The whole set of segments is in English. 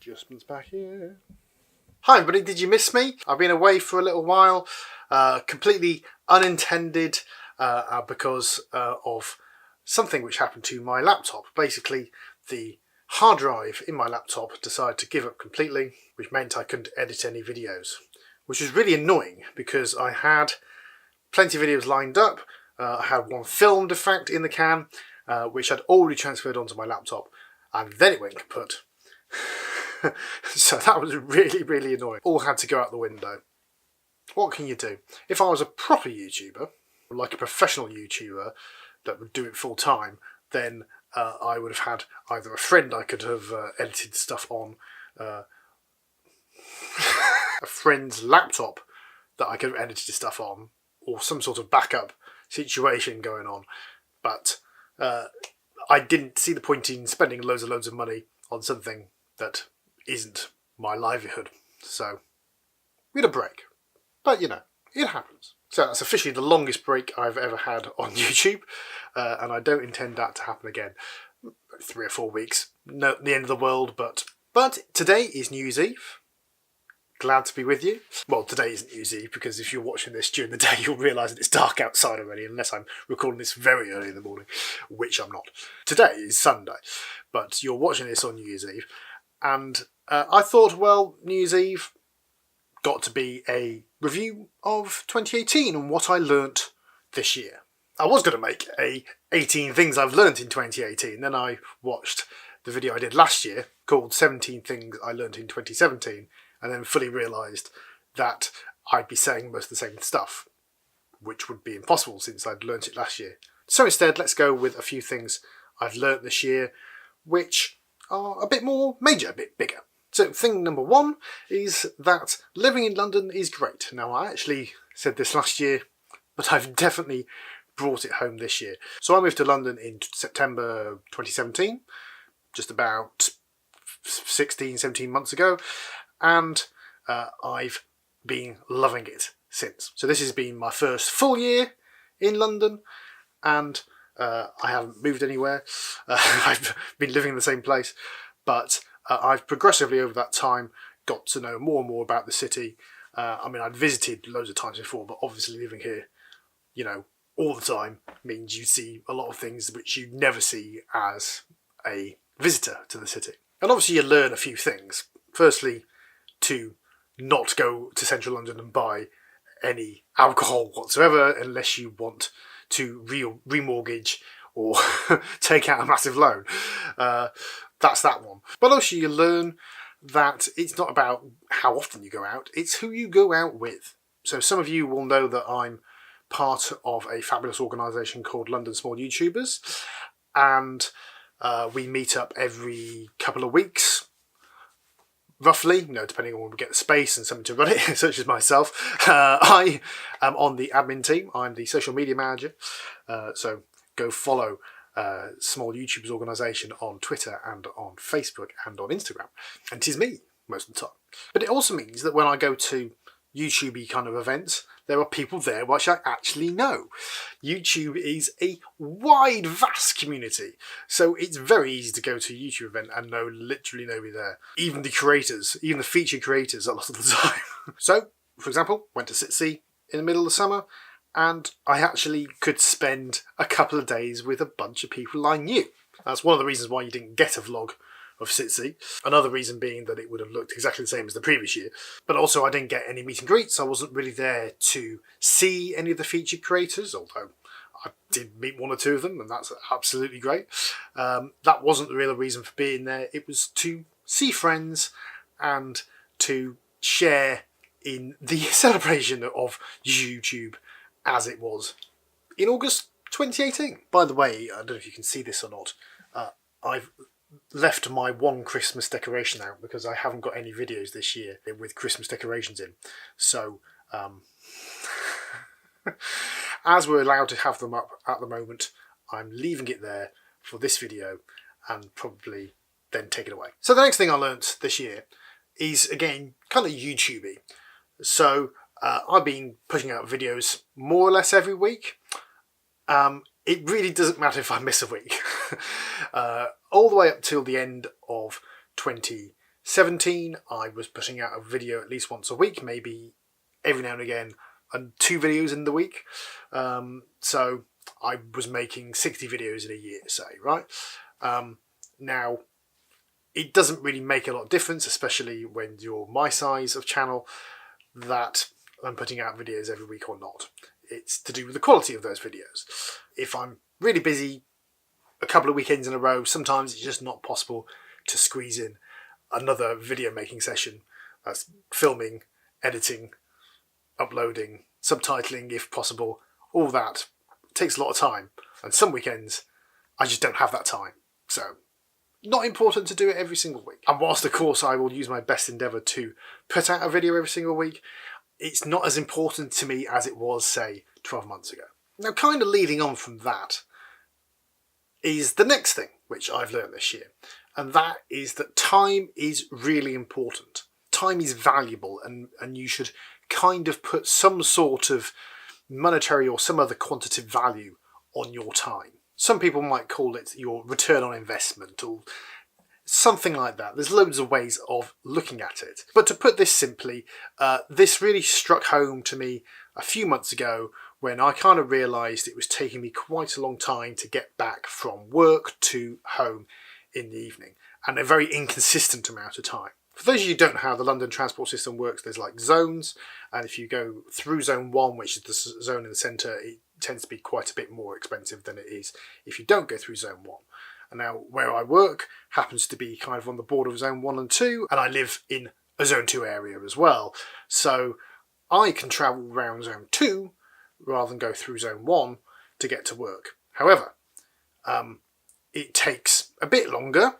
Adjustments back here. Hi everybody, did you miss me? I've been away for a little while, completely unintended because of something which happened to my laptop. Basically, the hard drive in my laptop decided to give up completely, which meant I couldn't edit any videos, which was really annoying because I had plenty of videos lined up. I had one filmed, in fact, in the can, which I'd already transferred onto my laptop, and then it went kaput. So that was really, really annoying. All had to go out the window. What can you do? If I was a proper YouTuber, like a professional YouTuber that would do it full time, then I would have had either a friend I could have edited stuff on, a friend's laptop that I could have edited stuff on, or some sort of backup situation going on. But I didn't see the point in spending loads and loads of money on something that isn't my livelihood. So we had a break. But you know, it happens. So that's officially the longest break I've ever had on YouTube, and I don't intend that to happen again. 3 or 4 weeks, not the end of the world, but today is New Year's Eve. Glad to be with you. Well, today isn't New Year's Eve, because if you're watching this during the day, you'll realise that it's dark outside already, unless I'm recording this very early in the morning, which I'm not. Today is Sunday, but you're watching this on New Year's Eve, and I thought, well, New Year's Eve got to be a review of 2018 and what I learnt this year. I was going to make a 18 things I've learnt in 2018, then I watched the video I did last year called 17 things I learnt in 2017, and then fully realised that I'd be saying most of the same stuff, which would be impossible since I'd learnt it last year. So instead, let's go with a few things I've learnt this year, which are a bit more major, a bit bigger. So thing number one is that living in London is great. Now, I actually said this last year, but I've definitely brought it home this year. So I moved to London in September 2017, just about 16, 17 months ago, and I've been loving it since. So this has been my first full year in London, and I haven't moved anywhere. I've been living in the same place, but I've progressively over that time got to know more and more about the city. I mean, I'd visited loads of times before, but obviously living here, you know, all the time means you see a lot of things which you never see as a visitor to the city. And obviously you learn a few things. Firstly, to not go to central London and buy any alcohol whatsoever unless you want to remortgage or take out a massive loan. That's that one. But also you learn that it's not about how often you go out, it's who you go out with. So some of you will know that I'm part of a fabulous organisation called London Small YouTubers, and we meet up every couple of weeks, roughly, you know, depending on when we get the space and something to run it, such as myself. I am on the admin team. I'm the social media manager. So go follow Small YouTubers organisation on Twitter and on Facebook and on Instagram. And 'tis me most of the time. But it also means that when I go to YouTube-y kind of events, there are people there which I actually know. YouTube is a wide, vast community, so it's very easy to go to a YouTube event and know literally nobody there. Even the creators, even the feature creators a lot of the time. So, for example, went to Sitsea in the middle of the summer, and I actually could spend a couple of days with a bunch of people I knew. That's one of the reasons why you didn't get a vlog of Sitsea. Another reason being that it would have looked exactly the same as the previous year. But also I didn't get any meet and greets. I wasn't really there to see any of the featured creators, although I did meet one or two of them, and that's absolutely great. That wasn't the real reason for being there. It was to see friends and to share in the celebration of YouTube as it was in August 2018. By the way, I don't know if you can see this or not, I've left my one Christmas decoration out because I haven't got any videos this year with Christmas decorations in. So, as we're allowed to have them up at the moment, I'm leaving it there for this video and probably then take it away. So the next thing I learnt this year is, again, kind of YouTube-y. So I've been putting out videos more or less every week. It really doesn't matter if I miss a week. All the way up till the end of 20 2017, I was putting out a video at least once a week, maybe every now and again, and 2 videos in the week. So I was making 60 videos in a year, say, right? Now, it doesn't really make a lot of difference, especially when you're my size of channel, that I'm putting out videos every week or not. It's to do with the quality of those videos. If I'm really busy a couple of weekends in a row, sometimes it's just not possible to squeeze in another video making session. That's filming, editing, uploading, subtitling if possible. All that takes a lot of time, and some weekends I just don't have that time. So not important to do it every single week. And whilst of course I will use my best endeavour to put out a video every single week, it's not as important to me as it was, say, 12 months ago. Now, kind of leading on from that is the next thing which I've learned this year, and that is that time is really important. Time is valuable, and you should kind of put some sort of monetary or some other quantitative value on your time. Some people might call it your return on investment or something like that. There's loads of ways of looking at it. But to put this simply, this really struck home to me a few months ago when I kind of realised it was taking me quite a long time to get back from work to home in the evening, and a very inconsistent amount of time. For those of you who don't know how the London transport system works, there's like zones, and if you go through zone 1, which is the zone in the centre, it tends to be quite a bit more expensive than it is if you don't go through zone 1. And now where I work happens to be kind of on the border of zone 1 and 2, and I live in a zone 2 area as well. So I can travel around zone 2 rather than go through zone 1 to get to work. However, it takes a bit longer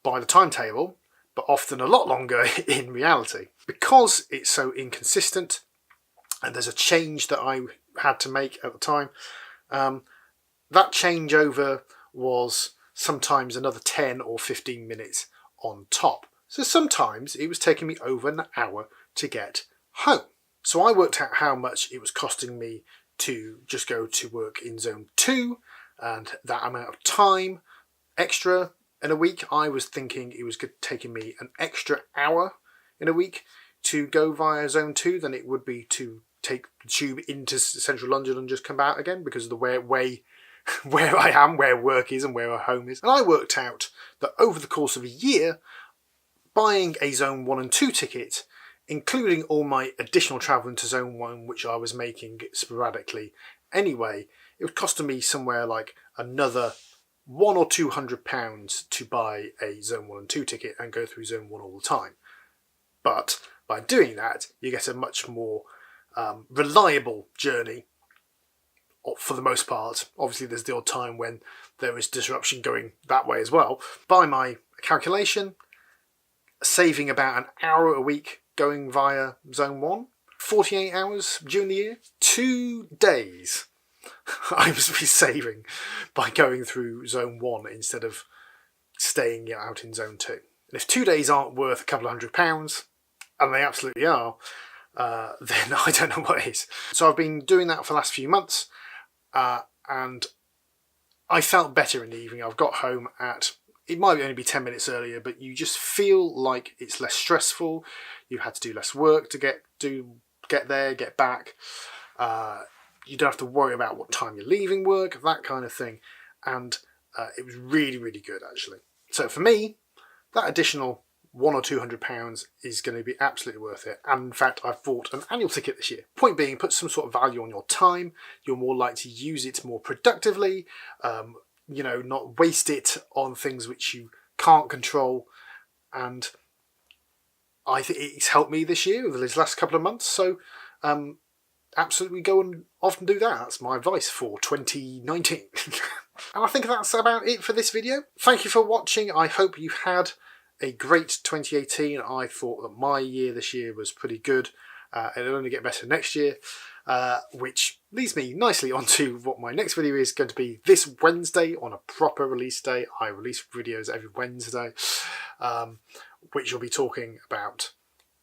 by the timetable, but often a lot longer in reality. Because it's so inconsistent, and there's a change that I had to make at the time, that changeover was sometimes another 10 or 15 minutes on top. So sometimes it was taking me over an hour to get home. So I worked out how much it was costing me to just go to work in zone 2, and that amount of time extra in a week. I was thinking it was taking me an extra hour in a week to go via zone 2 than it would be to take the tube into central London and just come out again, because of the way where I am, where work is and where our home is. And I worked out that over the course of a year, buying a zone 1 and 2 ticket, including all my additional travel into zone 1, which I was making sporadically anyway, it would cost me somewhere like another £100 or £200 to buy a zone 1 and 2 ticket and go through zone 1 all the time. But by doing that, you get a much more reliable journey for the most part. Obviously there's the odd time when there is disruption going that way as well. By my calculation, saving about an hour a week going via zone 1, 48 hours during the year, 2 days I was saving by going through zone 1 instead of staying out in zone 2. And if 2 days aren't worth a couple of £100, and they absolutely are, then I don't know what is. So I've been doing that for the last few months, and I felt better in the evening. I've got home at, it might only be 10 minutes earlier, but you just feel like it's less stressful. You had to do less work to get there, get back. You don't have to worry about what time you're leaving work, that kind of thing. And it was really, really good, actually. So for me, that additional £100 or £200 is going to be absolutely worth it. And in fact, I've bought an annual ticket this year. Point being, put some sort of value on your time. You're more likely to use it more productively. You know, not waste it on things which you can't control. And I think it's helped me this year, over these last couple of months. So absolutely go and often do that. That's my advice for 2019. And I think that's about it for this video. Thank you for watching. I hope you had a great 2018. I thought that my year this year was pretty good. It'll only get better next year, which leads me nicely onto what my next video is going to be this Wednesday, on a proper release day. I release videos every Wednesday, which will be talking about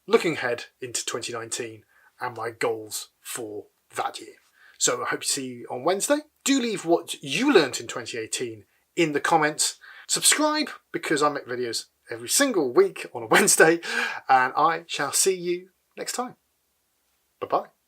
looking ahead into 2019 and my goals for that year. So I hope to see you on Wednesday. Do leave what you learnt in 2018 in the comments. Subscribe, because I make videos every single week on a Wednesday, and I shall see you next time. Bye-bye.